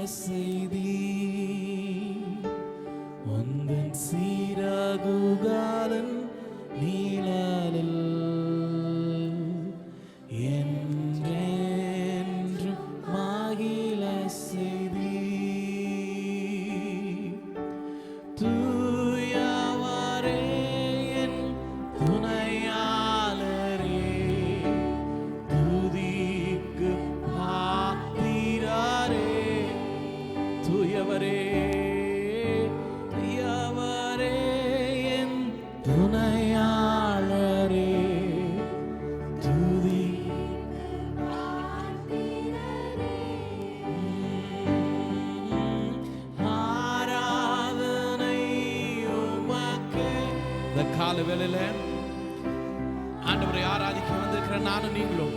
செய்தி உந்தன் சீராகுகாலன் நீளாலில் என்றென்று மகிழ செய்தி தூயவரே என் துணையாளரே துதிக்கு பாத்திரரே தூயவரே தூயவரே என் துணையாளரே துதி ஆராதனை உமக்கே. இந்த கால வேளையில ஆண்டவரை ஆராதிக்க வந்திருக்கிற நானும் நீங்களும்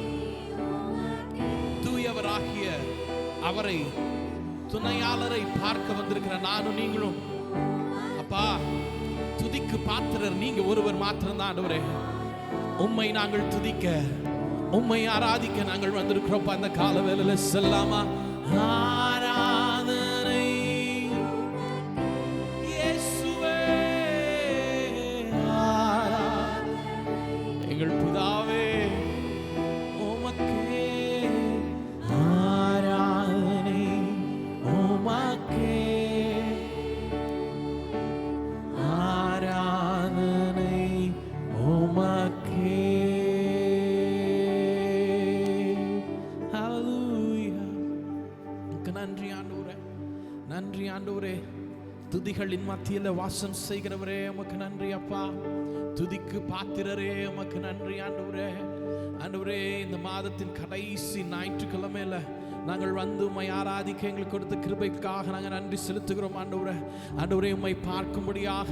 தூயவராகிய அவரை துணையாளரை பார்க்க வந்திருக்கிற நானும் நீங்களும் அப்பா துதிக்கு பாத்திரர் நீங்க ஒருவர் மாத்திரம்தான் ஆண்டவரே. உம்மை நாங்கள் துதிக்க உம்மை ஆராதிக்க நாங்கள் வந்திருக்கிறோம். அந்த கால வேளையில செல்லாமா ஆராதனை இயேசுவே எங்கள் பிதாவே உமக்கே ஆராதனை உமக்கே ஆராதனை உமக்கே. ஹல்லேலூயா. நன்றி ஆண்டவரே, நன்றி ஆண்டவரே. துதிகளின் மத்தியில வாசம் செய்கிறவரே உமக்கு நன்றி அப்பா. துதிக்கு பாத்திரரே உமக்கு நன்றி ஆண்டவரே. ஆண்டவரே இந்த மாதத்தின் கடைசி ஞாயிற்றுக்கிழமையில நாங்கள் வந்து உம்மை ஆராதிக்க எங்களுக்கு கொடுத்த கிருபைக்காக நாங்கள் நன்றி செலுத்துகிறோம் ஆண்டவரே. ஆண்டவரே உம்மை பார்க்கும்படியாக,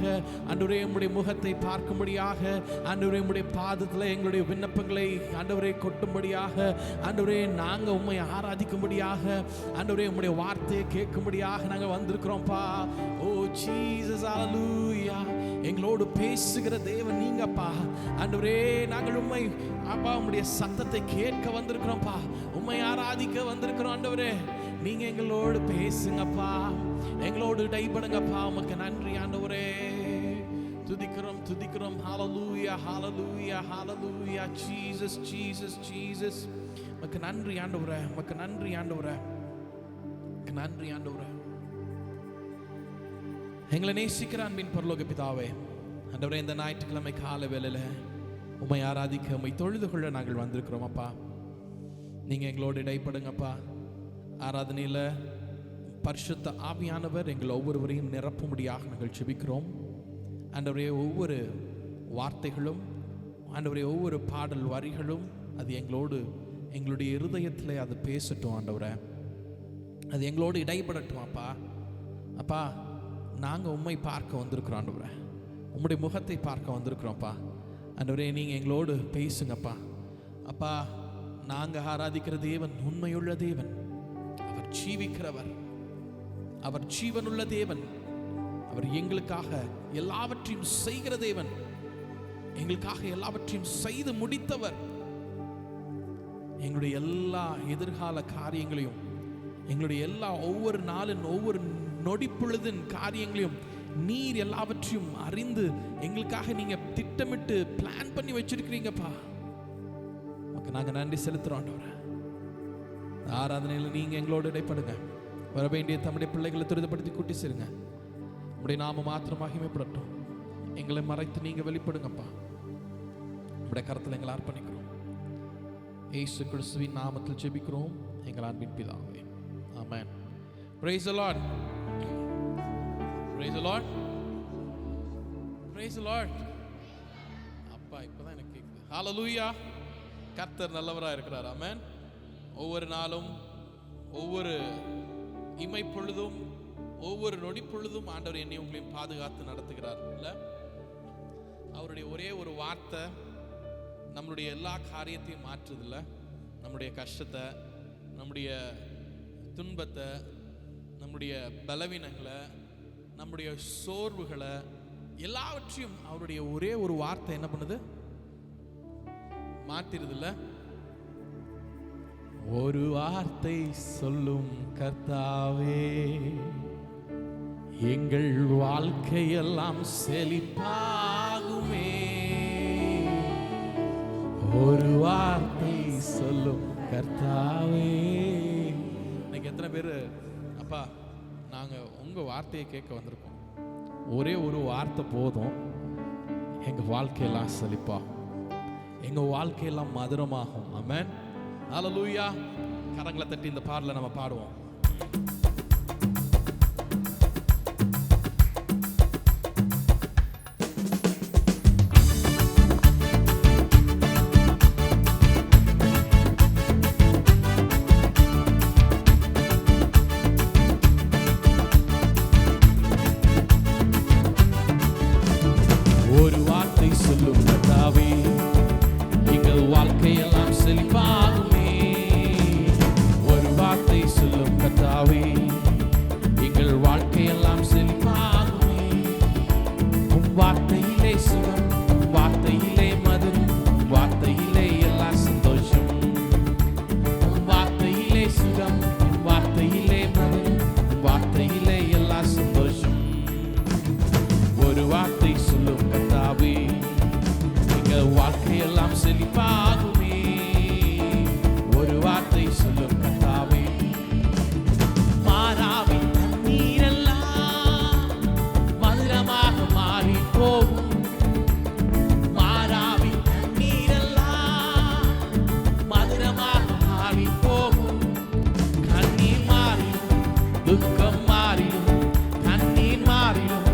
ஆண்டவரே உம்முடைய முகத்தை பார்க்கும்படியாக, ஆண்டவரே உம்முடைய பாதத்தில் எங்களுடைய விண்ணப்பங்களை ஆண்டவரே கொட்டும்படியாக, ஆண்டவரே நாங்கள் உம்மை ஆராதிக்கும்படியாக, ஆண்டவரே உம்முடைய வார்த்தையை கேட்கும்படியாக நாங்கள் வந்திருக்கிறோம்ப்பா. ஓ ஜீசஸ் ஹல்லேலூயா. எங்களோடு பேசுகிற தேவன் நீங்கப்பா. ஆண்டவரே நாங்கள் உம்மை அப்பா உம்முடைய சத்தத்தை கேட்க வந்திருக்கிறோம்ப்பா. உம்மை ஆராதிக்க வந்திருக்கிறோம் ஆண்டவரே. நீங்க எங்களோடு பேசுங்கப்பா, எங்களோடு இடைபடுங்கப்பா. உமக்கு நன்றி ஆண்டவரே. துதிக்கிறோம் துதிக்கிறோம். Hallelujah hallelujah hallelujah. Jesus Jesus Jesus. உமக்கு நன்றி ஆண்டவரே, உமக்கு நன்றி ஆண்டவரே, உமக்கு நன்றி ஆண்டவரே. எங்களை நேசிக்கிற அன்பின் பரலோக பிதாவே, ஆண்டவரே இந்த ஞாயிற்றுக்கிழமை கால வேளையில உம்மை ஆராதிக்க உம்மை தொழுது கொள்ள நாங்கள் வந்திருக்கிறோம் அப்பா. நீங்க எங்களோடு இடைப்படுங்கப்பா. ஆராதனையில பரிசுத்த ஆவியானவர் எங்கள் ஒவ்வொருவரையும் நிரப்பும்படியாக நாங்கள் ஜெபிக்கிறோம் ஆண்டவரே. ஒவ்வொரு வார்த்தைகளும் ஆண்டவரே, ஒவ்வொரு பாடல் வரிகளும் அது எங்களோடு எங்களுடைய இருதயத்தில் அது பேசட்டும் ஆண்டவரே. அது எங்களோடு இடைப்படட்டும் அப்பா. அப்பா நாங்கள் உம்மை பார்க்க வந்திருக்கிறோம் ஆண்டவரே, உம்முடைய முகத்தை பார்க்க வந்திருக்கிறோம்ப்பா. ஆண்டவரே நீங்கள் எங்களோடு பேசுங்கப்பா. அப்பா நாங்கள் ஆராதிக்கிற தேவன் உண்மையுள்ள தேவன், அவர் ஜீவிக்கிறவர், அவர் ஜீவனுள்ள தேவன், அவர் எங்களுக்காக எல்லாவற்றையும் செய்கிற தேவன், எங்களுக்காக எல்லாவற்றையும் செய்து முடித்தவர். எங்களுடைய எல்லா எதிர்கால காரியங்களையும், எங்களுடைய எல்லா ஒவ்வொரு நாளின் ஒவ்வொரு நொடிப்பொழுதின் காரியங்களையும் நீர் எல்லாவற்றையும் அறிந்து எங்களுக்காக நீங்க திட்டமிட்டு பிளான் பண்ணி வச்சிருக்கிறீங்கப்பா. நாங்கள் நன்றி செலுத்துறோம் ஆண்டவரே. ஆராதனையில் நீங்க எங்களோடு இடைப்படுங்க. வர வேண்டிய தம்முடைய பிள்ளைகளை துரிதப்படுத்தி கூட்டி சேருங்க. உடைய நாம மாத்திரம் மகிமைப்படட்டும். எங்களை மறைத்து நீங்க வெளிப்படுங்கப்பா. உடைய கரத்தில் எங்களை அர்ப்பணிக்கிறோம். இயேசு கிறிஸ்துவின் நாமத்தில் ஜெபிக்கிறோம் எங்கள் அன்பின் பிதாவே. ஆமென். Praise the Lord. Praise the Lord. Praise the Lord. அப்பா இப்பதான் எனக்கு கேக்குது. ஹல்லேலூயா. கர்த்தர் நல்லவராக இருக்கிறார். ஆமென். ஒவ்வொரு நாளும் ஒவ்வொரு இமைப்பொழுதும் ஒவ்வொரு நொடி பொழுதும் ஆண்டவர் என்னை உங்களையும் பாதுகாத்து நடத்துகிறார் இல்ல. அவருடைய ஒரே ஒரு வார்த்தை நம்மளுடைய எல்லா காரியத்தையும் மாற்றுதில்ல. நம்முடைய கஷ்டத்தை, நம்முடைய துன்பத்தை, நம்முடைய பலவீனங்களை, நம்முடைய சோர்வுகளை எல்லாவற்றையும் அவருடைய ஒரே ஒரு வார்த்தை என்ன பண்ணுது? மாத்திருதில்ல. ஒரு வார்த்தை சொல்லும் கர்த்தாவே, எங்கள் வாழ்க்கையெல்லாம் செழிப்பாகுமே. ஒரு வார்த்தை சொல்லும் கர்த்தாவே. இன்னைக்கு எத்தனை பேர் அப்பா நாங்க உங்க வார்த்தையை கேட்க வந்திருக்கோம், ஒரே ஒரு வார்த்தை போதும், எங்க வாழ்க்கையெல்லாம் செழிப்பாகும், எங்க வாழ்க்கையெல்லாம் மதுரமாகும். ஆமென், ஹல்லேலூயா. கரங்களை தட்டி இந்த பாடலை நம்ம பாடுவோம். ஒரு வார்த்தை சொல்லும் கர்த்தாவே, எங்கள் வாழ்க்கையெல்லாம் செழிப்பாகுமே. ஒரு வார்த்தை சொல்லும் கர்த்தாவே, எங்கள் வாழ்க்கையெல்லாம் செழிப்பாகுமே. உம் வார்த்தையிலே சுகம், உம் வார்த்தையிலே மதுரம், உம் வார்த்தையிலே எல்லா சந்தோஷம். உம் வார்த்தையிலே சுகம், உம் வார்த்தையிலே மதுரம், உம் வார்த்தையிலே எல்லா சந்தோஷம். ஒரு வார்த்தை சொல்லும் கர்த்தாவே, எங்கள் வாழ்க்கையெல்லாம் செழிப்பாகுமே. ஒரு வார்த்தை சொல்லும் கர்த்தாவே, மாறாவின் தண்ணீரெல்லாம் மதுரமாக மாறி போகும். மாறாவின் தண்ணீரெல்லாம் மதுரமாக மாறி போகும். கண்ணீர் மாறிடும், துக்கம் மாறிடும், கண்ணீர் மாறிடும்,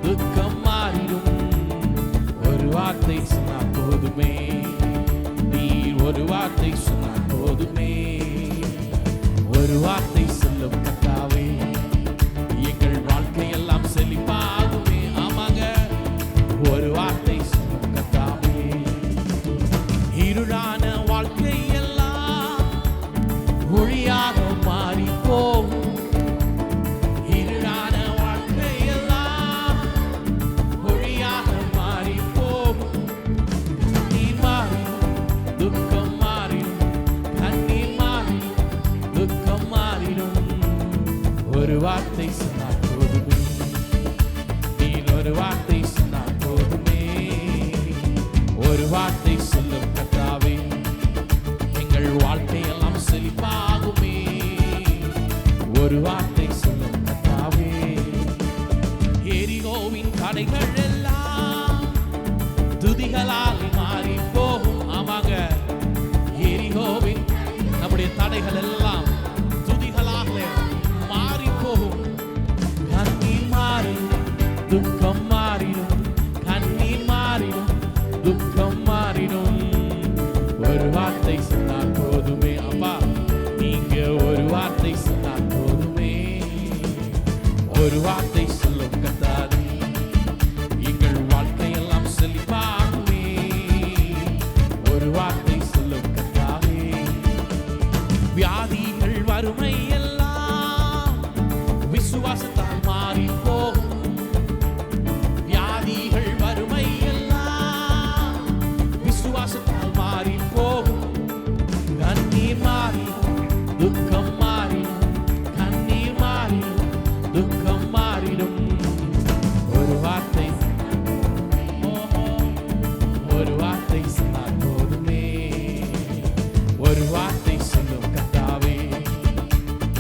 துக்கம் மாறிடும். ஒரு வார்த்தை சொன்னால் போதுமே, நீர் ஒரு வார்த்தை சொன்னால் போதுமே. ஒரு வார்த்தை சொல்லும் கர்த்தாவே, எங்கள் வாழ்க்கையெல்லாம் செழிப்பாகுமே. ஆமாங்க, ஒரு வார்த்தை சொல்லும் கர்த்தாவே, இருளான வாழ்க்கையெல்லாம் ஒளியாக மாறி போகும். இருளான வாழ்க்கையெல்லாம் ஒளியாக மாறி போகும். கண்ணீர் மாறிடும், துக்கம் மாறிடும், கண்ணீர் மாறிடும், துக்கம் மாறிடும். ஒரு வார்த்தை சொன்னால் போதுமே, நீ ஒரு வார்த்தை சொன்னால் போதுமே. ஒரு வார்த்தை சொல்லும் கர்த்தாவே, எங்கள் வாழ்க்கையெல்லாம் செழிப்பாகுமே. ஒரு வார்த்தை சொல்லும் கர்த்தாவே, எரிகோவின் தடைகள் எல்லாம் துதிகளால் மாறி போகும். ஆமாங்க, எரிகோவின் நம்முடைய தடைகள் எல்லாம் துதிகளாக மாறி போகும். கண்ணீர் மாறிடும், துக்கம் மாறிடும், கண்ணீர் மாறிடும், துக்கம் மாறிடும். ஒரு வார்த்தை சொன்னால் போதுமே. அப்பா நீங்க ஒரு வார்த்தை சொன்னால் போதுமே. ஒரு வார்த்தை சொல்லும் கர்த்தாவே, எங்கள் வாழ்க்கையெல்லாம் செழிப்பாகுமே. ஒரு வார்த்தை சொல்லும் கர்த்தாவே, வியாதிகள் வறுமை எல்லாம் விசுவாசத்தால் மாறி போகும். வியாதிகள் வறுமை எல்லாம் விசுவாசத்தால் மாறி போகும். கண்ணீர் மாறிடும், துக்கம் மாறிடும், கண்ணீர் மாறிடும், துக்கம் மாறிடும். ஒரு வார்த்தை, ஒரு வார்த்தை சொன்னால் போதுமே. ஒரு வார்த்தை சொல்லும் கர்த்தாவே,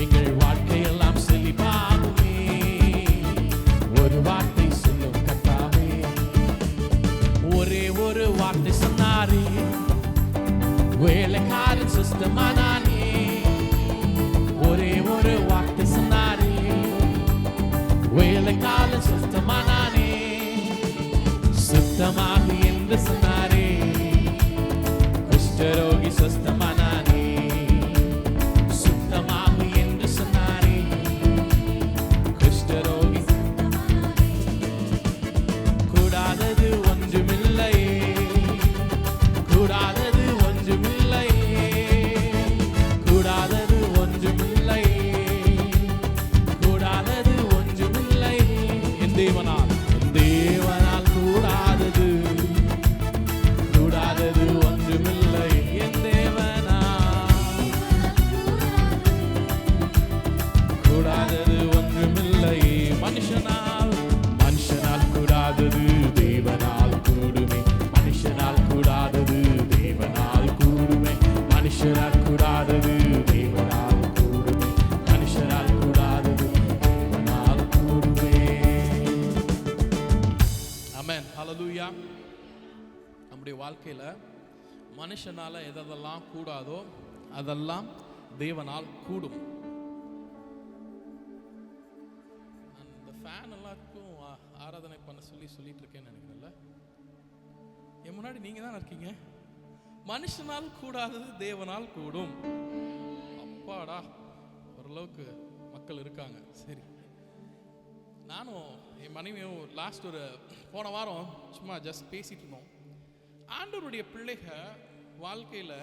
எங்கள் வாழ்க்கையெல்லாம் செழிப்பாகுமே. ஒரு வார்த்தை சொல்லும் கர்த்தாவே, ஒரே ஒரு வார்த்தை சொன்னாரே, வேலைக்காரன் சுத்தமானானே. ஒரே ஒரு வார்த்தை சொன்னாரே, வேலைக்காரன் சுத்தமானானே. சுத்தமாக என்று சொன்னாரே, குஷ்டரோகி சுத்தமானானே. சுத்தமாக என்று சொன்னாரே, குஷ்டரோகி. கூடாதது ஒன்றுமில்லையே, கூடாதது ஒன்றுமில்லையே, கூடாதது ஒன்றுமில்லையே, கூடாதது ஒன்றுமில்லையே. என் தேவனால், என் தேவனால் கூடாதது வாழ்க்கையில் மனுஷனால் எதெல்லாம் கூடாதோ அதெல்லாம் தேவனால் கூடும். நான் இந்த ஃபேன் எல்லாருக்கும் ஆராதனை பண்ண சொல்லிட்டு இருக்கேன்னு நினைக்கிறேன்ல. என் முன்னாடி நீங்க தான் இருக்கீங்க. மனுஷனால் கூடாதது தேவனால் கூடும். அப்பாடா, ஓரளவுக்கு மக்கள் இருக்காங்க. சரி, நானும் என் மனைவியும் லாஸ்ட் ஒரு போன வாரம் சும்மா ஜஸ்ட் பேசிட்டு இருந்தோம். ஆண்டவருடைய பிள்ளைக வாழ்க்கையில்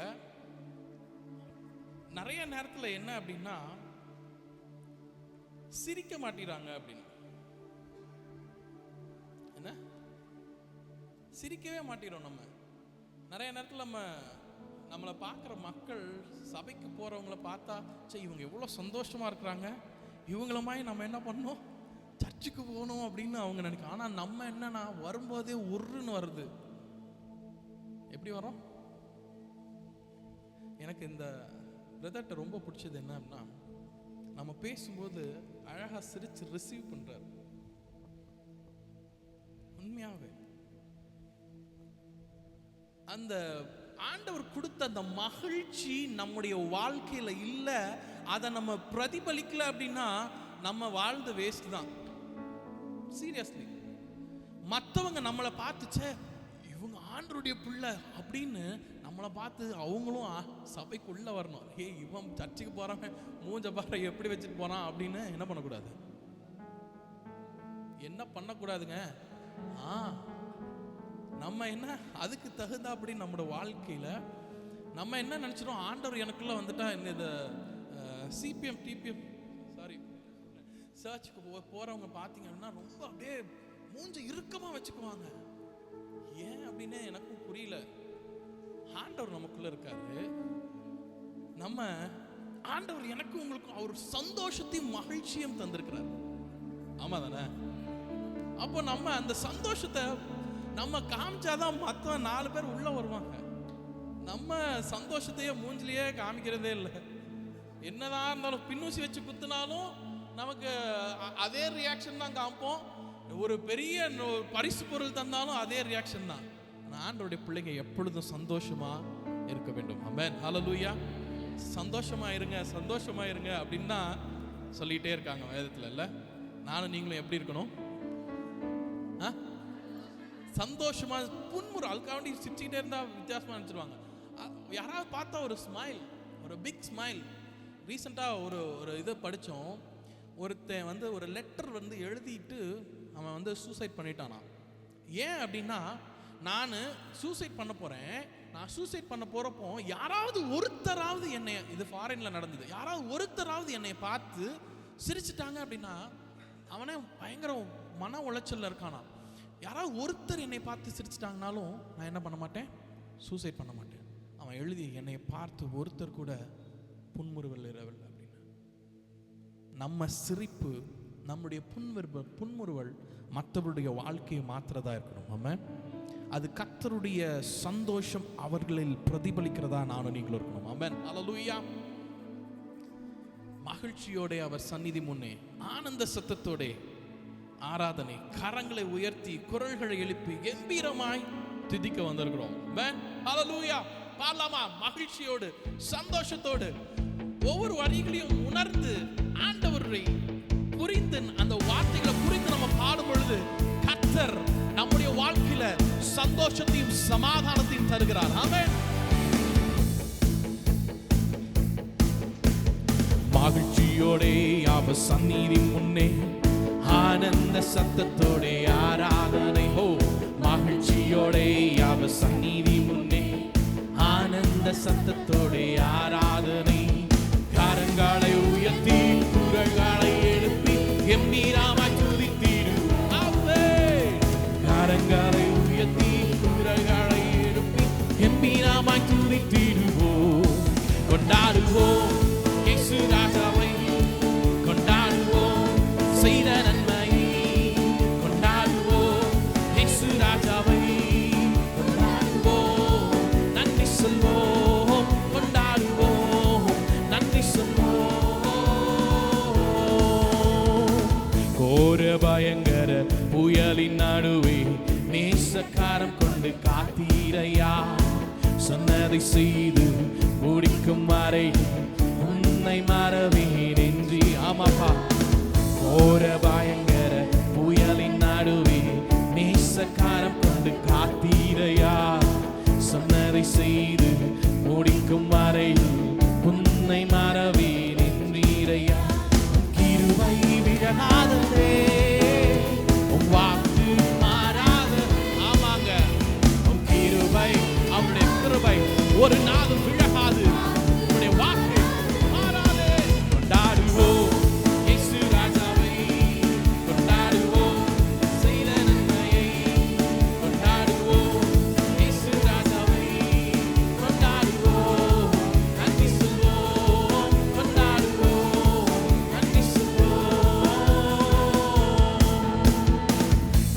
நிறைய நேரத்தில் என்ன அப்படின்னா சிரிக்க மாட்டேறாங்க. அப்படின்னு என்ன, சிரிக்கவே மாட்டேறோம். நம்ம நிறைய நேரத்தில் நம்மளை பார்க்குற மக்கள், சபைக்கு போகிறவங்கள பார்த்தா சரி இவங்க எவ்வளோ சந்தோஷமாக இருக்கிறாங்க, இவங்கள மாதிரி நம்ம என்ன பண்ணோம், சர்ச்சுக்கு போகணும் அப்படின்னு அவங்க நினைக்கும். ஆனால் நம்ம என்னன்னா வரும்போதே உருன்னு வருது. எப்படி வரும்? எனக்கு இந்த பிரதர்ட்ட ரொம்ப பிடிச்சது என்ன அப்படின்னா, நம்ம பேசும்போது அழகா சிரிச்சு ரிசீவ் பண்றாரு. உண்மையாவே அந்த ஆண்டவர் கொடுத்த அந்த மகிழ்ச்சி நம்முடைய வாழ்க்கையில இல்ல, அதை நம்ம பிரதிபலிக்கல அப்படின்னா நம்ம வாழ்ந்து வேஸ்ட் தான். சீரியஸ்லி, மற்றவங்க நம்மளை பார்த்துச்சே இவங்க ஆண்டவருடைய பிள்ளை அப்படின்னு நம்மளை பார்த்து அவங்களும் சபைக்குள்ள வரணும். ஏ இவன் சர்ச்சுக்கு போறவன் மூஞ்ச பாரு எப்படி வச்சுட்டு போறான் அப்படின்னு என்ன பண்ணக்கூடாது, என்ன பண்ணக்கூடாதுங்க. நம்ம என்ன அதுக்கு தகுந்த அப்படி நம்மளோட வாழ்க்கையில நம்ம என்ன நினைச்சிடும், ஆண்டவர் எனக்குள்ள வந்துட்டா இந்த சிபிஎம் டிபிஎம் சர்ச்சுக்கு போறவங்க பார்த்தீங்கன்னா ரொம்ப அப்படியே மூஞ்ச இறுக்கமா வச்சுக்குவாங்க. ஏன் அப்படின்னு எனக்கும் புரியல. ஆண்டவர் நமக்குள்ள இருக்காரு. நம்ம ஆண்டவர் எனக்கும் உங்களுக்கும் அவர் சந்தோஷத்தையும் மகிழ்ச்சியும் தந்திருக்கிறார். ஆமா தானே? அப்போ நம்ம அந்த சந்தோஷத்தை நம்ம காமிச்சாதான் மற்ற 4 பேர் உள்ள வருவாங்க. நம்ம சந்தோஷத்தையே மூஞ்சிலேயே காமிக்கிறதே இல்லை. என்னதான் இருந்தாலும் பின்னூசி வச்சு குத்துனாலும் நமக்கு அதே ரியாக்ஷன் தான் காமிப்போம். ஒரு பெரிய பரிசு பொருள் தந்தாலும் அதே ரியாக்ஷன் தான். ஆண்டவருடைய பிள்ளைங்க எப்பொழுதும் சந்தோஷமா இருக்க வேண்டும். ஆமென், ஹல்லேலூயா. சந்தோஷமா இருங்க, சந்தோஷமா இருங்க அப்படின்னா சொல்லிட்டே இருக்காங்க வேதத்துல. இல்ல, நானும் நீங்களும் எப்படி இருக்கணும்? சந்தோஷமா. புன்முறு அதுக்காண்டி சிரிச்சுக்கிட்டே இருந்தா வித்தியாசமா நினைச்சிருவாங்க. யாராவது பார்த்தா ஒரு ஸ்மைல், ஒரு பிக் ஸ்மைல். ரீசெண்டா ஒரு இதை படித்தோம். ஒருத்தன் ஒரு லெட்டர் எழுதிட்டு அவன் சூசைட் பண்ணிட்டானா. ஏன் அப்படின்னா, நான் சூசைட் பண்ண போறேன், நான் சூசைட் பண்ண போறப்போ யாராவது ஒருத்தராவது என்னை, இது ஃபாரின்ல நடந்தது, யாராவது ஒருத்தராவது என்னை பார்த்து சிரிச்சிட்டாங்க அப்படின்னா அவனே பயங்கர மன உளைச்சல்ல இருக்கானா. யாராவது ஒருத்தர் என்னை பார்த்து சிரிச்சிட்டாங்கனாலும் நான் என்ன பண்ண மாட்டேன், சூசைட் பண்ண மாட்டேன். அவன் எழுதி என்னை பார்த்து ஒருத்தர் கூட புன்முறுவல் இரவில்லை அப்படின்னு. நம்ம சிரிப்பு, நம்முடைய புன்முறுவல் மற்றவருடைய வாழ்க்கையை மாத்திரதா இருக்கணும். ஆமென். அது கர்த்தருடைய சந்தோஷம் அவர்களில் பிரதிபலிக்கிறதா நானும் நீங்களும் இருக்கணும். ஆமென், ஹல்லேலூயா. மகிழ்ச்சியோட அவர் சந்நிதி முன்னே ஆனந்த சத்தத்தோட ஆராதனை, கரங்களை உயர்த்தி குரல்களை எழுப்பி கம்பீரமாய் துதிக்க வந்திருக்கிறோம். ஆமென், ஹல்லேலூயா. பாடலாமா? மகிழ்ச்சியோடு சந்தோஷத்தோடு ஒவ்வொரு வரிகளையும் உணர்ந்து ஆண்டவரை புரிந்து அந்த வார்த்தைகளை புரிந்து நம்ம பாடும் பொழுது கர்த்தர் நம்முடைய வாழ்க்கையில சந்தோஷத்தையும் சமாதானத்தையும் தருகிறார். ஆமென். மகிழ்ச்சியோட அவர் சந்நிதி முன்னே ஆனந்த சத்தத்தோட ஆராதனை. ஹோ, மகிழ்ச்சியோட அவர் சந்நிதி முன்னே ஆனந்த சத்தத்தோட ஆராதனை. கரங்களை உயர்த்தி குரல்களை எழுப்பி கம்பீரமாய் துதித்திடுவோம். கரங்களை உயர்த்தி குரல்களை எழுப்பி கம்பீரமாய் துதித்திடுவோம். கொண்டாடுவோம் இயேசு ராஜாவை, கொண்டாடுவோம் செய்த நன்மையை, கொண்டாடுவோம் இயேசு ராஜாவை, கொண்டாடுவோம் நன்றி சொல்வோம், கொண்டாடுவோம் நன்றி சொல்வோம். கோர பயங்கர புயலின் நடுவே நேசக்காரம் கொண்டு காத்தீரையா, சொன்னதை செய்து முடிக்கும் வரை உன்னை மறவேன் என்று. ஆமாப்பா, ஓர பயங்கர புயலின் நடுவே நேசக்காரம் கொண்டு காத்தீரையா. சொன்னதை செய்து முடிக்கும் வரை உன்னை மறவேன் என்றீரையா. கிருபை விழாததே, உன் வாக்கு மாறாத. ஆமாங்க, உன் கிருபை, அவருடைய கிருபை ஒரு நாளும் விழாது. உன்னுடைய வாக்கு மாறாதே. கொண்டாடுவோம் இயேசு ராஜாவை, கொண்டாடுவோம் செய்த நன்மையை, கொண்டாடுவோம் இயேசு ராஜாவை, கொண்டாடுவோம் நன்றி சொல்வோம், கொண்டாடுவோம் நன்றி சொல்வோம்.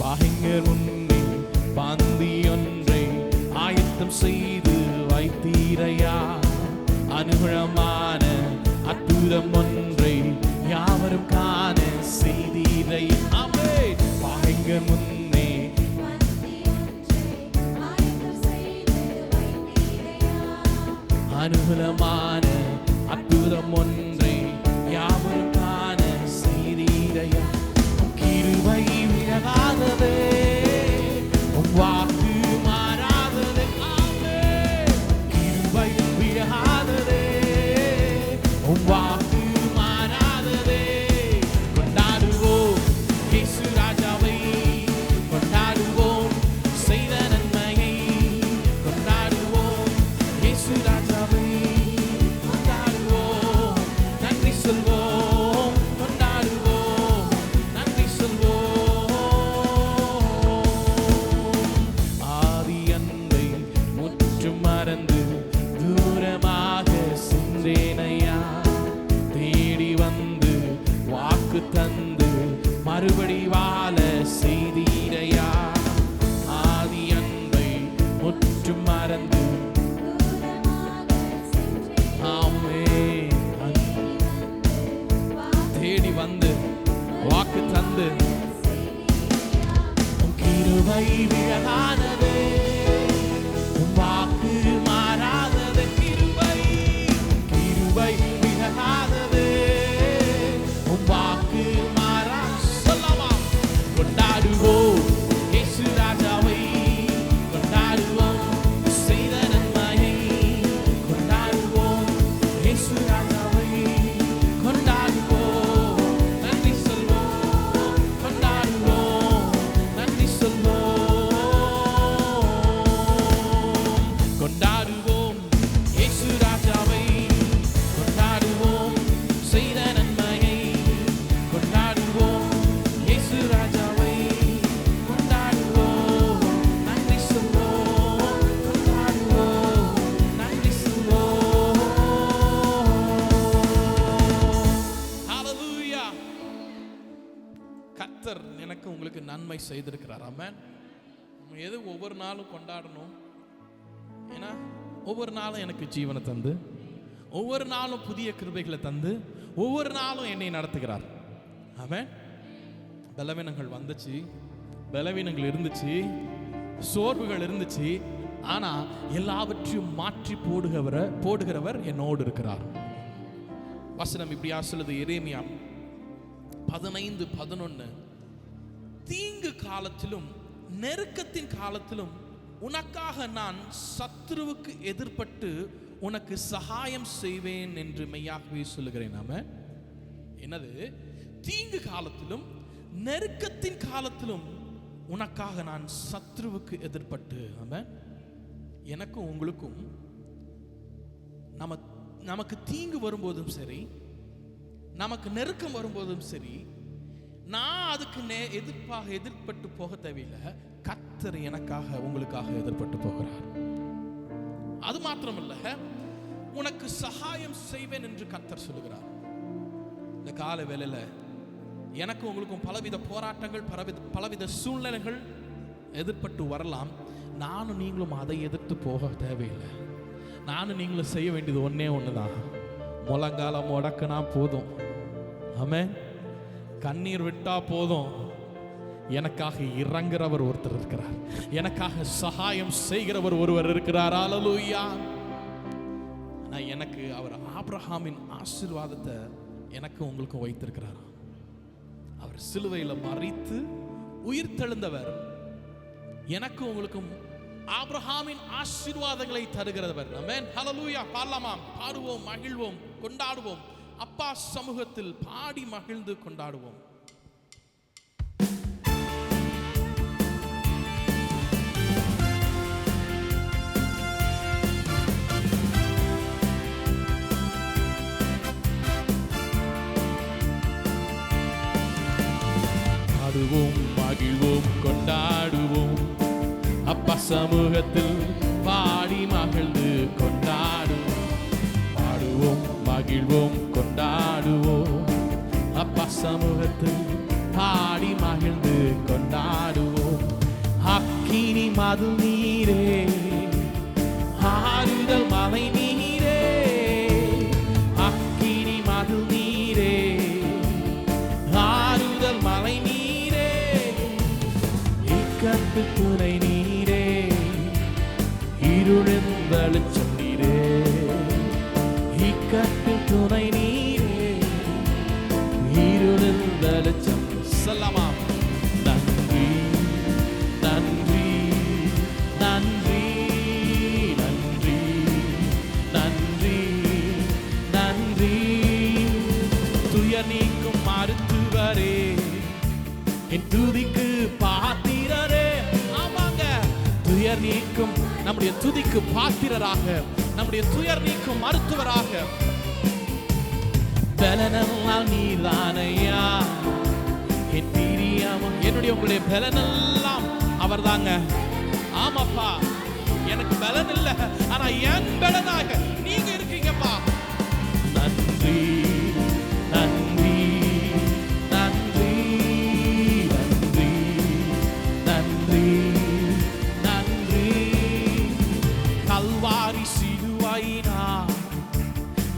பாகங்கர் முன்னே பந்தி ஒன்றை ஆயத்தம் செய்து வைத்தீரையா. அனுகூலமான அற்புதம் ஒன்றை யாவரும் காண செய்தீரை. ஆமென். பாகங்கர் முன்னே அனுகூலமான அற்புதம் ஒன்றை யாவரும் காண செய்தீரையா. கிருபை விலகாததே, உன் வாக்கு மாறாததே. ஆமென். கிருபை விலகாததே, உன் வாக்கு மாறாததே. கொண்டாடுவோம் இயேசு ராஜாவை, கொண்டாடுவோம் செய்த நன்மையை, கொண்டாடுவோம் இயேசு ராஜாவை, கொண்டாடுவோம் நன்றி சொல்வோம், கொண்டாடுவோம் நன்றி சொல்வோம். ஆதி அன்பை முற்றும் மறந்து தூரமாக சென்றேனையா. தேடி வந்து வாக்கு தந்து மறுபடி வாழ செய்தீரையா. ஆதி அன்பை முற்றும் மறந்து, ஆமென், தேடி வந்து வாக்கு தந்து. உன் கிருபை விலகாததே, உன் வாக்கு மாறாததே. கிருபை, கிருபை விலகாததே, உன் வாக்கு மாறா. சொல்லமா, கொண்டாடுவோம் இயேசு ராஜாவை, கொண்டாடுவோம் செய்த நன்மையை, கொண்டாடுவோம் இயேசு ராஜாவை, கொண்டாடுவோம் நன்றி சொல்வோம், கொண்டாடுவோம் நன்றி சொல்வோம். கொண்டாடுவோம் இயேசு ராஜாவை, கொண்டாடுவோம் செய்த நன்மையை, கொண்டாடுவோம் இயேசு ராஜாவை, கொண்டாடுவோம் நன்றி சொல்வோம், கொண்டாடுவோம் நன்றி சொல்வோம். ஹalleluya. கர்த்தர் எனக்கு உங்களுக்கு நன்மை செய்திருக்கிறார். ஆமென். நம்ம எது ஒவ்வொரு நாளும் கொண்டாடணும்? ஏன்னா ஒவ்வொரு நாளும் எனக்கு ஜீவனை தந்து, ஒவ்வொரு நாளும் புதிய கிருபைகளை தந்து, ஒவ்வொரு நாளும் என்னை நடத்துகிறார். ஆமென். பலவீனங்கள் வந்துச்சு, பலவீனங்கள் இருந்துச்சு, சோர்வுகள் இருந்துச்சு. ஆனா எல்லாவற்றையும் மாற்றி போடுகிறவர் என்னோடு இருக்கிறார். வசனம் இப்படியா சொல்லுது, எரேமியா 15:11. தீங்கு காலத்திலும் நெருக்கத்தின் காலத்திலும் உனக்காக நான் சத்துருவுக்கு எதிர்ப்பட்டு உனக்கு சகாயம் செய்வேன் என்று மெய்யாகவே சொல்லுகிறேன். நாம என்னது? தீங்கு காலத்திலும் நெருக்கத்தின் காலத்திலும் உனக்காக நான் சத்துருவுக்கு எதிர்ப்பட்டு. ஆமென். எனக்கும் உங்களுக்கும் நமக்கு தீங்கு வரும்போதும் சரி, நமக்கு நெருக்கம் வரும்போதும் சரி, நான் அதுக்கு எதிர்ப்பட்டு போக தேவையில்லை. கர்த்தர் எனக்காக உங்களுக்காக எதிர்ப்பட்டு போகிறார். அது மாத்திரமல்ல, உனக்கு சகாயம் செய்வேன் என்று கர்த்தர் சொல்லுகிறார். இந்த கால வேளையில எனக்கும் உங்களுக்கும் பலவித போராட்டங்கள், பலவித சூழ்நிலைகள் எதிர்ப்பட்டு வரலாம். நானும் நீங்களும் அதை எதிர்த்து போக தேவையில்லை. நானும் நீங்களும் செய்ய வேண்டியது ஒன்னே ஒண்ணுதான். முழங்காலம் முடக்குனா போதும். ஆமென். கண்ணீர் விட்டா போதும். எனக்காக இறங்குறவர் ஒருத்தர் இருக்கிறார். எனக்காக சகாயம் செய்கிறவர் ஒருவர் இருக்கிறார். ஹல்லேலூயா. ஆபிரகாமின் ஆசீர்வாதத்தை எனக்கு உங்களுக்கும் வைத்திருக்கிறார். அவர் சிலுவையில் மரித்து உயிர் தெழுந்தவர். எனக்கு உங்களுக்கும் ஆபிரகாமின் ஆசீர்வாதங்களை தருகிறவர். ஆமென், ஹல்லேலூயா. பாடலாமா? பாடுவோம், மகிழ்வோம், கொண்டாடுவோம். அப்பா சமூகத்தில் பாடி மகிழ்ந்து கொண்டாடுவோம். பாடுவோம், மகிழ்வோம், கொண்டாடுவோம். அப்பா சமூகத்தில் பாடி மகிழ்ந்து கொண்டாடுவோம். பாடுவோம், மகிழ்வோம், கொண்டாடுவோம். அப்பா சமூகத்தில் பாடி மகிழ்ந்து கொண்டாடுவோம். அக்கினி மது நீரே, ஆறுதல் மலை நீரே. அக்கினி மது நீரே, ஆறுதல் மலை நீரே. இக்கட்டு துணை நீரே, இருளின் வெளிச்சம் நீரே. இக்கட்டு துணை நீரே, இருளின் வெளிச்சம். சொல்லமா? நன்றி, நன்றி, நன்றி, நன்றி, நன்றி, நன்றி. துயர் நீக்கும் மருத்துவரே, என் துதிக்கு பாத்திரரே. ஆமாங்க, துயர் நீக்கும் நம்முடைய துதிக்கு பாத்திரராக, நம்முடைய துயர் நீக்கும் மருத்துவராக. பலனெல்லாம் நீதானையா, என் பிரியாம என்னுடைய உங்களுடைய பலனெல்லாம் அவர் தாங்க. ஆமாப்பா, எனக்கு பலன் இல்லை, ஆனா என் பலனாக நீங்க இருக்கீங்கப்பா. நன்றி, நன்றி, நன்றி, நன்றி, நன்றி, நன்றி. கல்வாரி சிலுவையினா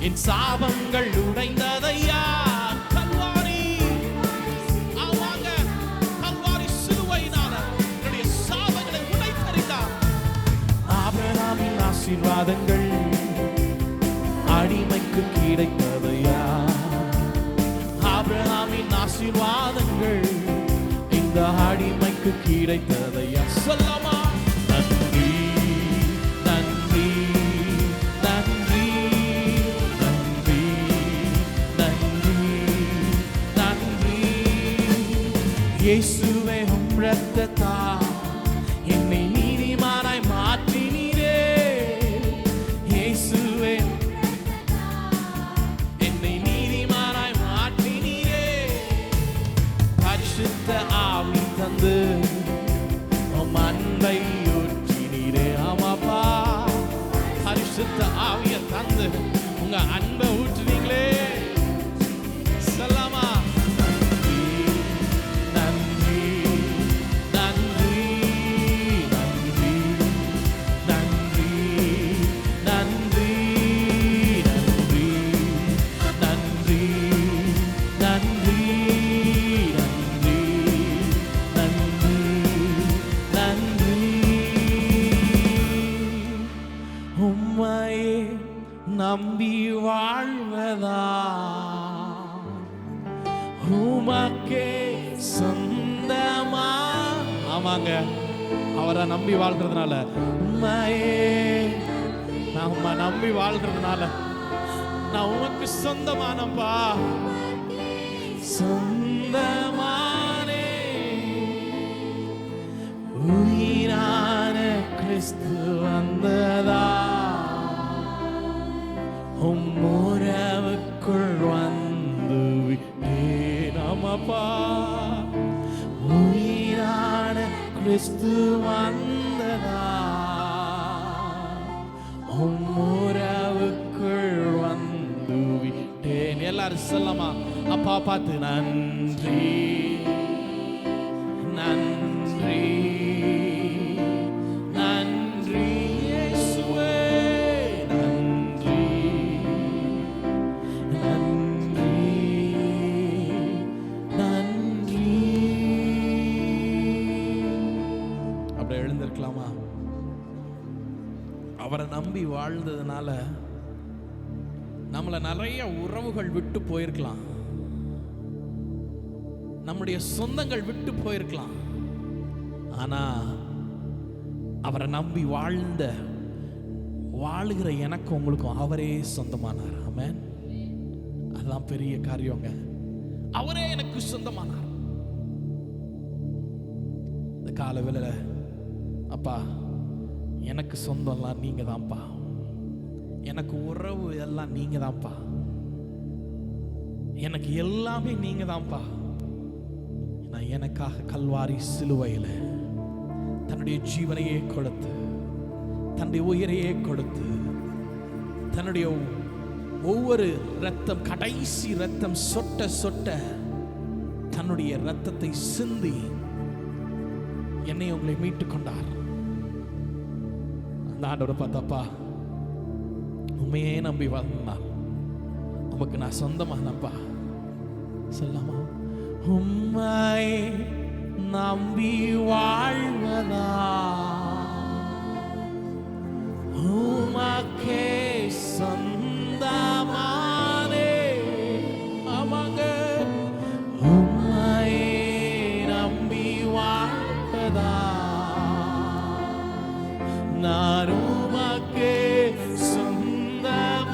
என் சாபங்கள் உடைந்ததையா. கல்வாரி, ஆமாங்க, கல்வாரி சிலுவையினால என்னுடைய சாபங்களை உடைத்தறிந்தார். ஆபிரகாமின் ஆசீர்வாதங்கள் அடிமைக்கு கிடைத்ததையா. ஆபிரகாமின் ஆசீர்வாதங்கள் இந்த அடிமைக்கு கிடைத்ததையா. சொல்லமா? நன்றி, நன்றி, நன்றி, நன்றி, நன்றி, நன்றி. இயேசுவே உம் இரத்தத்தால் என்னை நீதிமானாய் மாற்றினீரே. இயேசுவே என்னை நீதிமானாய் மாற்றினீரே. பரிசுத்த ஆவி தந்து உம் அன்பை ஊற்றினீரே. ஆமாப்பா, பரிசுத்த ஆவியை தந்து உங்க அன்பை ஊற்றினீங்களே. சொல்லாமா? நன்றி, நன்றி, நன்றி, நன்றி, நன்றி, நன்றி, நன்றி, நன்றி, நன்றி, நன்றி, நன்றி, நன்றி. உம்மையே நம்பி வாழ்வதா, உமக்கே சொந்தமா. ஆமாங்க, அவரை நம்பி வாழ்றதுனால, உம்மையே நம்ம நம்பி வாழ்றதுனால நான் உமக்கு சொந்தமானப்பா. சொந்தமானே உயிரான கிறிஸ்து வந்ததா. உம்முறவுக்குள் வந்து விட்டேன். ஆமாப்பா, உயிரான கிறிஸ்து வந்ததா. உம்முறவுக்குள் வந்து விட்டேன். எல்லாரும் சொல்லமா? அப்பா பார்த்து நன்றி, நன்றி, நன்றி இயேசுவே. நன்றி, நன்றி, நன்றி. அப்படியே எழுந்திருக்கலாமா? அவரை நம்பி வாழ்ந்ததுனால நம்ம நம்மளை நிறைய உறவுகள் விட்டு போயிருக்கலாம், நம்முடைய சொந்தங்கள் விட்டு போயிருக்கலாம். ஆனா அவரை நம்பி வாழுகிற எனக்கு உங்களுக்கும் அவரே சொந்தமானார். ஆமென். அதான் பெரிய காரியங்க. அவரே எனக்கு சொந்தமானார். இந்த காலவேளையில அப்பா எனக்கு சொந்தம்லாம் நீங்க தான்ப்பா, எனக்கு உறவு எல்லாம் நீங்க தான்ப்பா, எனக்கு எல்லாமே நீங்க தான்ப்பா. நான் எனக்காக கல்வாரி சிலுவையில் தன்னுடைய ஜீவனையே கொடுத்து, தன்னுடைய உயிரையே கொடுத்து, தன்னுடைய ஒவ்வொரு ரத்தம், கடைசி ரத்தம் சொட்ட சொட்ட தன்னுடைய ரத்தத்தை சிந்தி என்னை உங்களை மீட்டு கொண்டார். அந்த ஆண்டவரை பார்த்தப்பா, உண்மையே நம்பி வாழ்ந்தால் உமக்கு நான் சொந்தமானப்பா சொல்லாமா? உம்மை நம்பி வாழ்வதா உமக்கே சொந்தமானே. ஆமாங்க, உம்மை நம்பி வாழ்வதா நான் உமக்கே சொந்தமானே.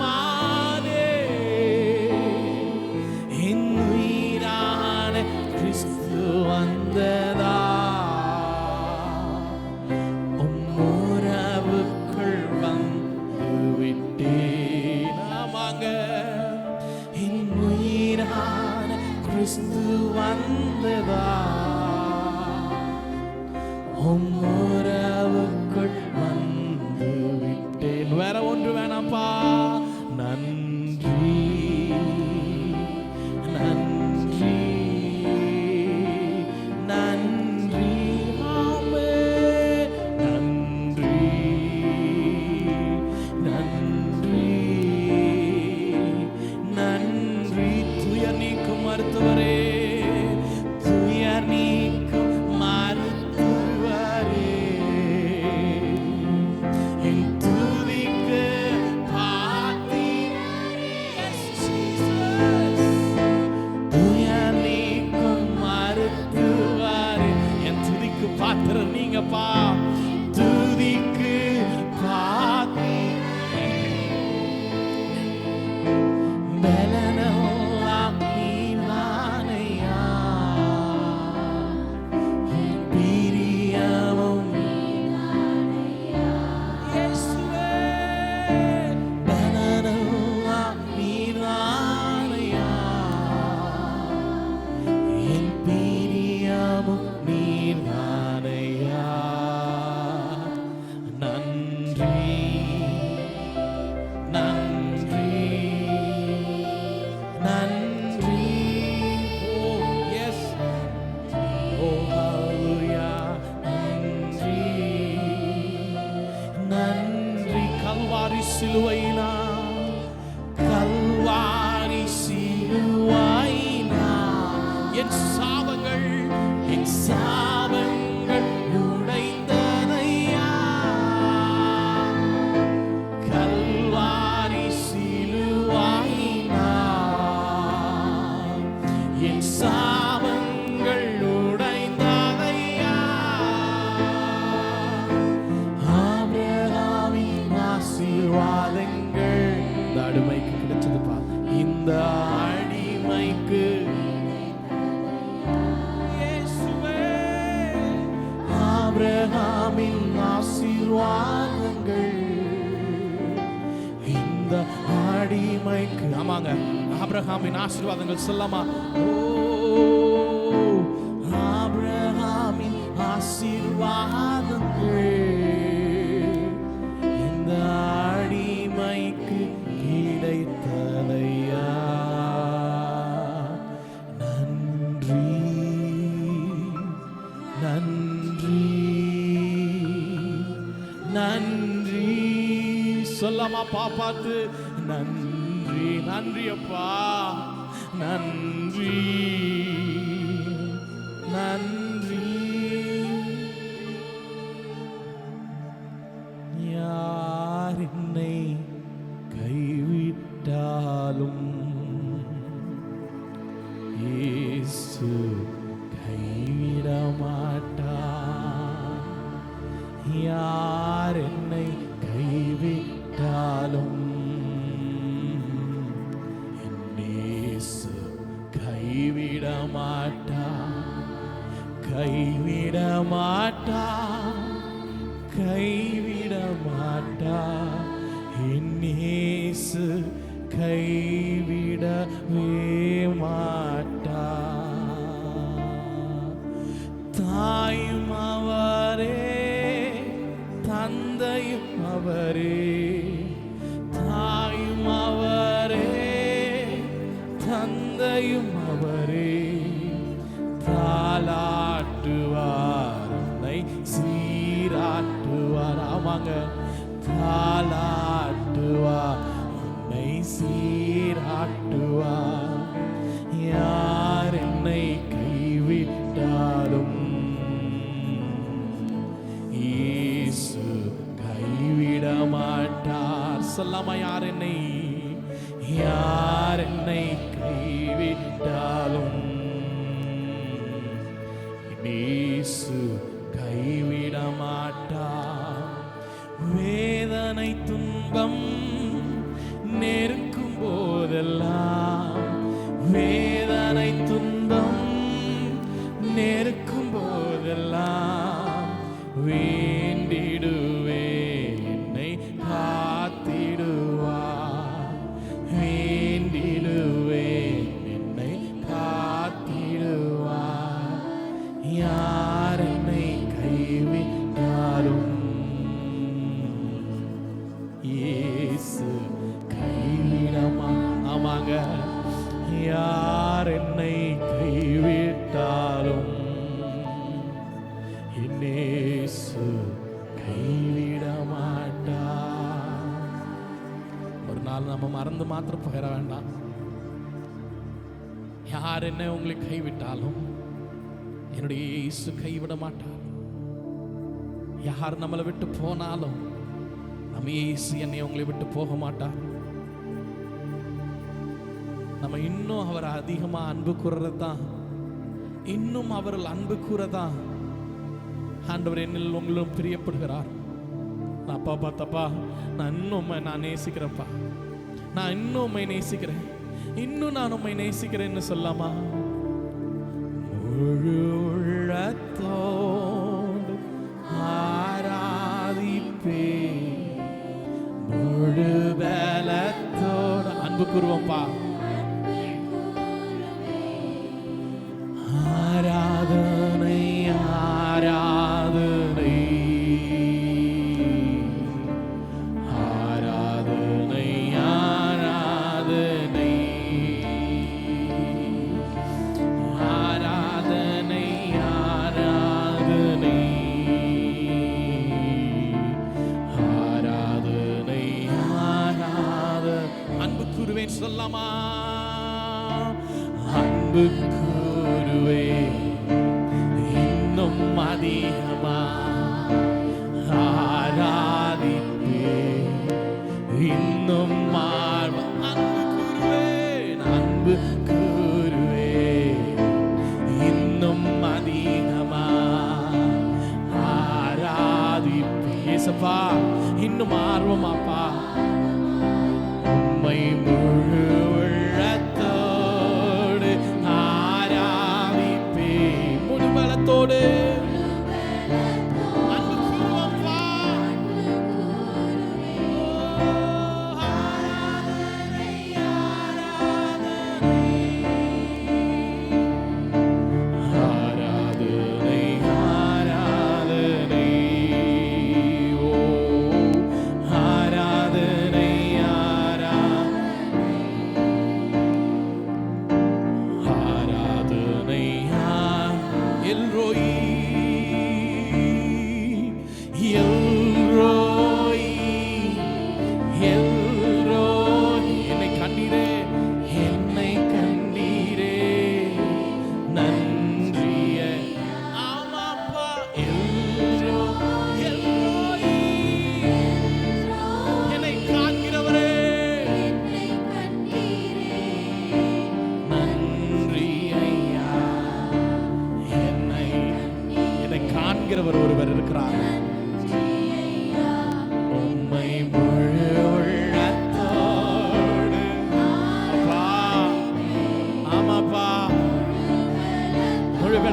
என் உயிரான கிறிஸ்து வந்ததா உம்முறவுக்குள் வந்து விட்டேன். ஆமாங்க, என் உயிரான கிறிஸ்து வந்ததா உம்முறவுக்குள் வந்து விட்டேன். வேற ஒன்று வேணாப்பா. நன்றி நன்றி நன்றி ஆமென். நன்றி நன்றி நன்றி. துயர் நீக்கும் மருத்துவரே, துயர் நீக்கும் மருத்துவரே, என் துதிக்கு பாத்திரரே. Yes, Jesus. துயர் நீக்கும் மருத்துவரே, என் துதிக்கு பாத்திரர் நீங்கப்பா. துதிக்கு பாத்திரரே, பலனெல்லாம் நீதானையா, பிரியமும் இயேசுவே. பலனெல்லாம் நீதானையா, என் பிரியமும் நீதானையா. நன்றி நன்றி நன்றி. Oh yes, oh hallelujah. நன்றி நன்றி. கல்வாரி சிலுவையினா, கல்வாரி சிலுவையினா என் சாபங்கள் உடைந்ததையா. கல்வாரி சிலுவையினா என் சாபங்கள் உடைந்ததையா. ஆபிரகாமின் ஆசீர்வாதங்கள் இந்த அடிமைக்கு கிடைச்சதுப்பா. இந்த அடிமைக்கு இயேசுவே, ஆபிரகாமின் ஆசீர்வாதங்கள் இந்த அடிமைக்கு. ஆமாங்க, ஆபிரகாமின் ஆசீர்வாதங்கள் சொல்லாமா? ஓ, ஆபிரகாமின் ஆசீர்வாதங்கள் இந்த அடிமைக்கு கிடைத்ததையா. நன்றி நன்றி நன்றி. சொல்லாமா பாப்பாத்து? நன்றி நன்றி அப்பா, நன்றி நன்றி. யார் என்னை கைவிட்டாலும் கைவிட மாட்டா, கைவிட மாட்டா, கைவிட மாட்டா. என் இயேசு கைவிடவே மாட்டா. தாயும் அவரே, தந்தையும் அவரே, தாயும் அவரே, தந்தையும் அவரே. தாலாட்டுவார், உன்னை சீராட்டுவார். ஆமாங்க, தாலாட்டுவார், உன்னை சீராட்டுவார். யார் என்னை கைவிட்டாலும் இயேசு கைவிட மாட்டார். சொல்லாமா, யார் என்னை கைவிட்டாலும் இயேசு கைவிட மாட்டார். வேதனை துன்பம் நெருக்கும் போதெல்லாம், வேதனை துன்பம் நெருக்கும் போதெல்லாம் வேண்டிடுவே என்னை காத்திடுவார். வேண்டிடுவே என்னை காத்திடுவார். யார் என்னை கைவிட்டாலும் இயேசு கைவிடமா. ஆமாங்க, யார் என்னை கைவிட்டாலும் இயேசு கைவிட மாட்டார். ஒரு நாள் நம்ம மறந்து மாத்திரம் போயிட வேண்டாம். யார் என்ன உங்களை கைவிட்டாலும் என்னுடைய இயேசு கைவிட மாட்டார். யார் நம்மளை விட்டு போனாலும் நம்ம இயேசு என்னை உங்களை விட்டு போக மாட்டார். நம்ம இன்னும் அவரை அதிகமா அன்பு கூறதான், இன்னும் அவர்கள் அன்பு கூறதான் ஆண்டவர் என்னில் உங்களும் பிரியப்படுகிறார். நான் அப்பா தப்பா, நான் இன்னும் உண்மை நான் நேசிக்கிறேன்ப்பா, நான் இன்னும் உண்மை நேசிக்கிறேன், இன்னும் நான் உண்மை நேசிக்கிறேன்னு சொல்லாமா? முழு உள்ளத்தோடு ஆராதிப்பே, முழு பலத்தோடு அன்பு கூறுவோம்ப்பா. ஆராதனை ஆராதனை ஆராதனை ஆராதனை ஆராதனை ஆராதனை ஆராதனை ஆராத அன்பு கூறுவேன் சொல்லாமா? அன்பு கூறுவே இன்னும் அதிகமா ஆராதிப்பே, இன்னும் அன்பு கூறுவே இன்னும் அதிகமா ஆராதிப்பே. ஏசப்பா, இன்னும் ஆர்வமாப்பா உம்மை முழு உள்ளத்தோடு ஆராதிப்பே, முழு பலத்தோடு அன்பு கூறுவோம்ப்பா. ஆராதனை ஆராதனை ஆராதனை ஆராதனை ஓ ஆராதனை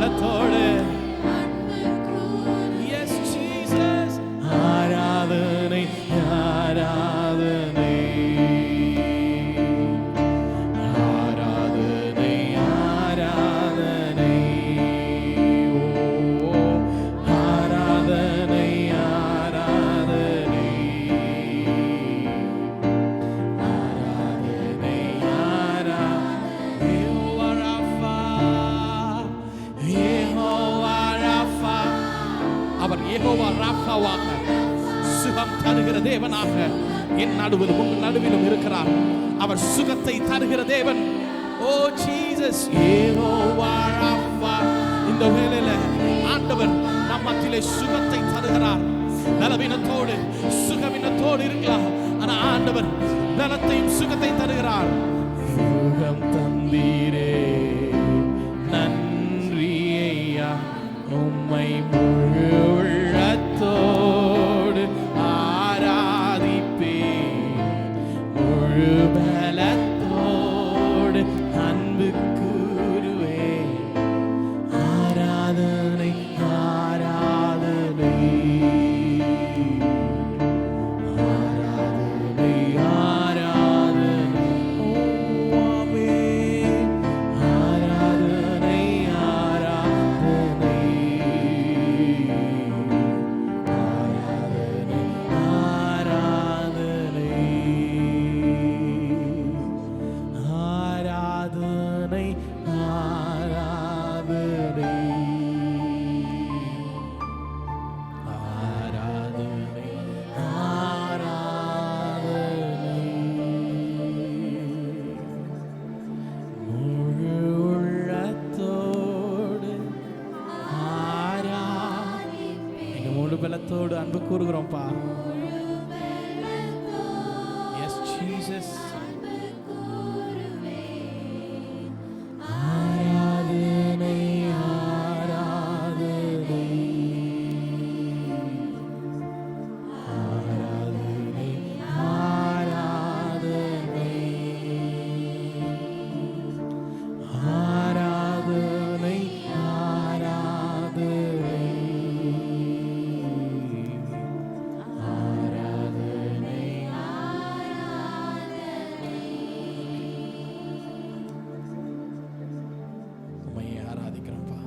பலத்தோடு Yes Jesus ஆராதனை ஆராதனை ஆராதனை ஆராதனை ஓ ஆராதனை ஆராதனை ஆராதனை ஆராதனை யெகோவா ராஃபா அவர் யெகோவா ராஃபாவாக சுகம் தருகிற தேவனாக என் நடுவில் உங்கள் நடுவிலும் இருக்கிறார். அவர் சுகத்தை தருகிற தேவன். ஓ ஜீசஸ் யெகோவா ராஃபா. இந்த வேளையில ஆண்டவர் நம் மத்தியிலே சுகத்தை தருகிறார். பலவீனத்தோடு சுகவீனத்தோடு இருக்கலாம், ஆனா ஆண்டவர் பலத்தையும் சுகத்தை தருகிறார். சுகம் தந்தீரே நன்றி ஐயா, உம்மை முழு உள்ளத்தோடு ஆராதிப்பே, முழு பலத்தோடு அன்பு கூறுவே. ஆராதனை ஆராதனை ஆராதனை ஆராதனை ஓ ஆமென். ஆராதனை ஆராதனை ஆராதனை ஆராதனை ஆராதனை ஆராதனை ஆராதனை ஆராதனை முழு உள்ளத்தோடு எங்க முழு பலத்தோடு அன்பு கூறுகிறோம்ப்பா. S Jesus. ஆராதனை ஆராதனை ஆராதனை ஆராதனை ஆராதனை ஆராதனை ஆராதனை உம்மை ஆராதிக்கிறோம்ப்பா.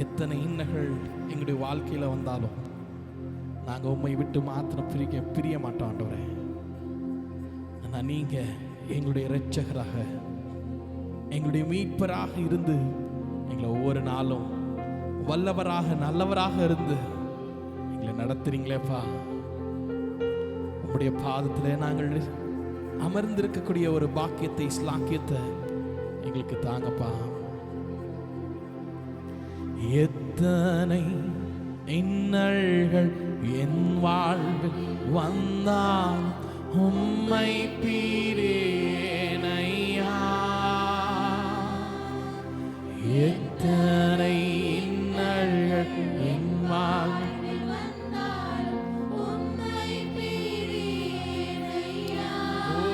எத்தனை இன்னல்கள் எங்களுடைய வாழ்க்கையில வந்தாலும் நாங்க உம்மை விட்டு மாத்திரம் பிரிய மாட்டோம் ஆண்டவரே. ஆனா நீங்க எங்களுடைய இரட்சகராக எங்களுடைய மீட்பராக இருந்து எங்களை ஒவ்வொரு நாளும் வல்லவராக நல்லவராக இருந்து எங்களை நடத்துறீங்களேப்பா. உம்முடைய பாதத்திலே நாங்கள் அமர்ந்திருக்கக்கூடிய ஒரு பாக்கியத்தை ஸ்லாக்கியத்தை எங்களுக்கு தாங்கப்பா. எத்தனை இன்னல்கள் என் வாழ்வில் வந்தால் உம்மை பீரேனையா. எத்தனை இன்னல்கள் என் வாழ்வில் வந்தால் உம்மை பீரேனையா. ஓ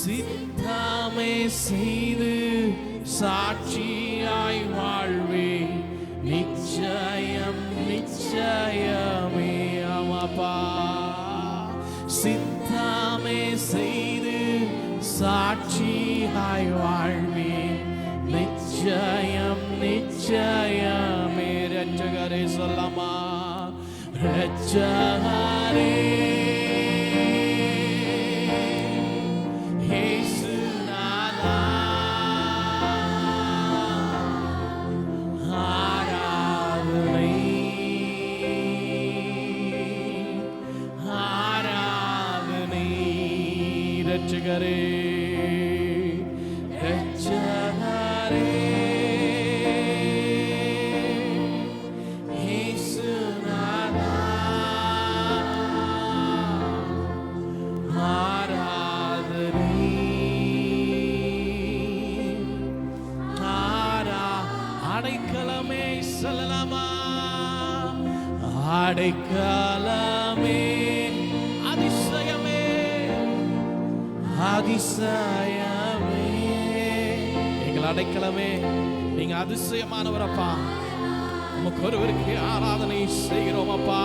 சித்தமே செய்து சாட்சியாய் வாழ்வே நிச்சயம் நிச்சயமே அமப்பா. சித்தமே செய்து சாட்சியாய் வாழ்வே நிச்சயம் நிச்சயமே. ரட்சகரே சொல்லமா ரட்சகரே ரட்சகரே ரட்சகரே இயேசுநாதா ஆராதனை அடைக்கலமே சொல்லலாமா. அடைக்கலமே அதிசயமே அடைக்கலமே, நீங்க அதிசயமானவர் அப்பா. உமக்கு ஒருவருக்கு ஆராதனை செய்கிறோம் அப்பா.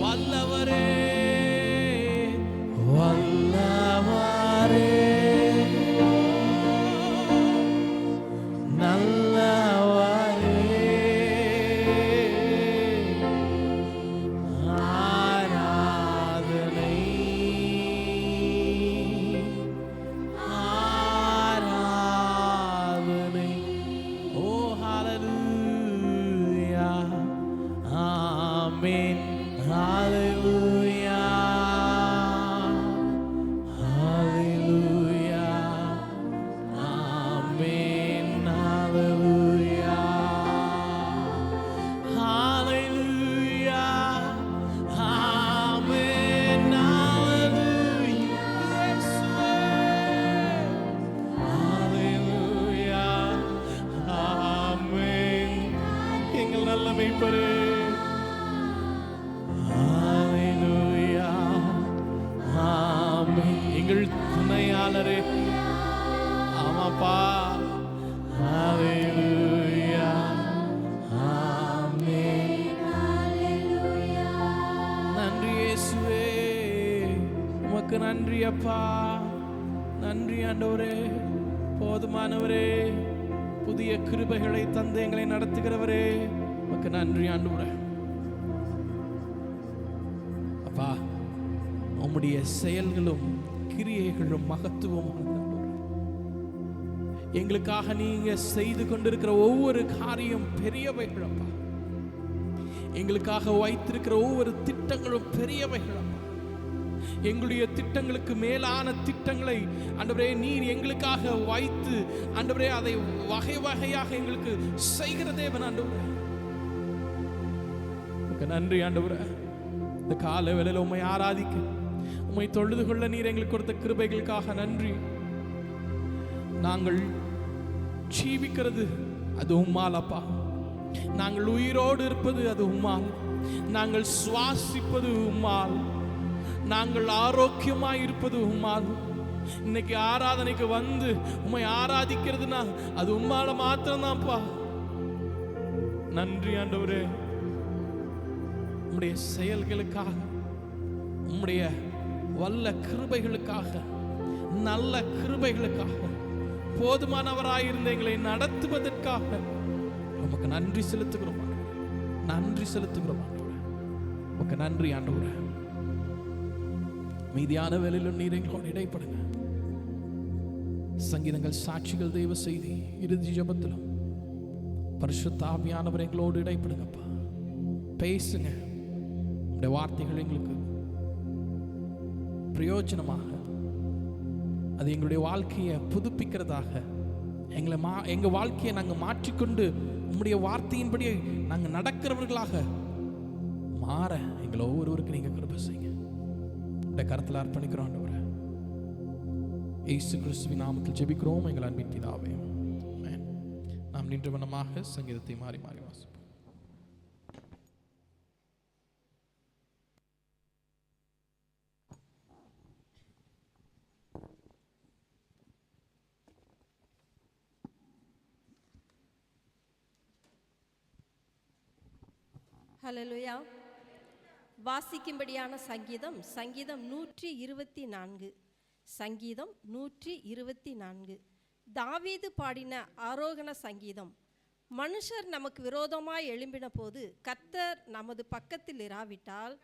வல்லவரே வல்லவரே எங்கள் துணையாளரே. ஆமாப்பா. ஹல்லேலூயா ஆமென். நன்றி இயேசுவே, உமக்கு நன்றி அப்பா. நன்றி ஆண்டவரே, போதுமானவரே, புதிய கிருபைகளை தந்து எங்களை நடத்துகிறவரே, உமக்கு நன்றி ஆண்டவரே. அப்பா, உம்முடைய செயல்களும் கிரியைகளும் மகத்துவமானது. எங்களுக்காக நீங்க செய்து கொண்டிருக்கிற ஒவ்வொரு காரியம் பெரியவைகள் அப்பா. எங்களுக்காக வைத்திருக்கிற ஒவ்வொரு திட்டங்களும் பெரியவைகள் அப்பா. எங்களுடைய திட்டங்களுக்கு மேலான திட்டங்களை ஆண்டவரே நீர் எங்களுக்காக வைத்து ஆண்டவரே அதை வகை வகையாக எங்களுக்கு செய்கிற தேவன் ஆண்டவரே, நன்றி ஆண்டவரே. இந்த கால வேளையில உம்மை ஆராதிக்க, உம்மை தொழுது கொள்ள நீர் எங்களுக்கு கொடுத்த கிருபைகளுக்காக நன்றி. நாங்கள் ஜீவிக்கிறது அது உம்மால் அப்பா. நாங்கள் உயிரோடு இருப்பது அது உம்மால். நாங்கள் சுவாசிப்பது உம்மால். நாங்கள் ஆரோக்கியமாய் இருப்பது உம்மால். இன்னைக்கு ஆராதனைக்கு வந்து உம்மை ஆராதிக்கிறதுனா அது உம்மால மாத்திரம்தான்ப்பா. நன்றி ஆண்டவரே, உம்முடைய செயல்களுக்காக, உம்முடைய வல்ல கிருபைகளுக்காக, நல்ல கிருபைகளுக்காக, போதுமானவராயிருந்த எங்களை நடத்துவதற்காக உமக்கு நன்றி செலுத்துகிறோம். நன்றி செலுத்துகிறோம் ஆண்டவரே, உமக்கு நன்றி ஆண்டவரே. மீதியான வேளையிலும் நீர் எங்களோடு இடைப்படுங்க. சங்கீதங்கள், சாட்சிகள், தெய்வ செய்தி, இறுதி ஜெபத்திலும் பரிசுத்த ஆவியானவர் எங்களோடு இடைப்படுங்கப்பா. பேசுங்க. உடைய வார்த்தைகள் எங்களுக்கு பிரயோஜனமாக, அது எங்களுடைய வாழ்க்கையை புதுப்பிக்கிறதாக, எங்க வாழ்க்கையை நாங்கள் மாற்றிக்கொண்டு உம்முடைய வார்த்தையின்படி நாங்கள் நடக்கிறவர்களாக மாற எங்களை ஒவ்வொருவருக்கு நீங்க கிருபை செய்யுங்க. உடைய கரத்தில் அர்ப்பணிக்கிறோம் ஆண்டவரே. இயேசு கிறிஸ்துவின் நாமத்தில் ஜெபிக்கிறோம் எங்கள் அன்பின் பிதாவே. நாம் நின்ற வண்ணமாக சங்கீதத்தை மாறி மாறி வாசிப்போம். ஹல்லேலூயா. வாசிக்கும்படியான சங்கீதம், சங்கீதம் 124. சங்கீதம் 124 தாவீது பாடின ஆரோகண சங்கீதம். மனுஷர் நமக்கு விரோதமாய் எழும்பின போது கர்த்தர் நமது பக்கத்தில் இராவிட்டால்,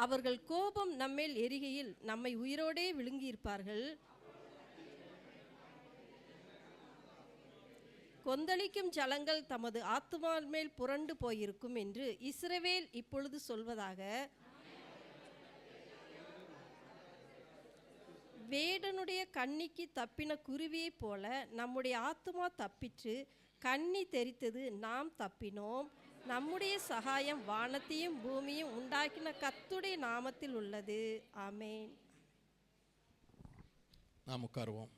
அவர்கள் கோபம் நம்மேல் எரிகையில் நம்மை உயிரோடே விழுங்கியிருப்பார்கள். கொந்தளிக்கும் ஜலங்கள் தமது ஆத்துமாவின் மேல் புரண்டு போயிருக்கும் என்று இஸ்ரவேல் இப்பொழுது சொல்வதாக. வேடனுடைய கண்ணிக்கு தப்பின குருவியைப் போல நம்முடைய ஆத்துமா தப்பிற்று. கண்ணி தெரித்தது, நாம் தப்பினோம். நம்முடைய சகாயம் வானத்தையும் பூமியும் உண்டாக்கின கர்த்தருடைய நாமத்தில் உள்ளது. ஆமென். நாம் உட்காருவோம்.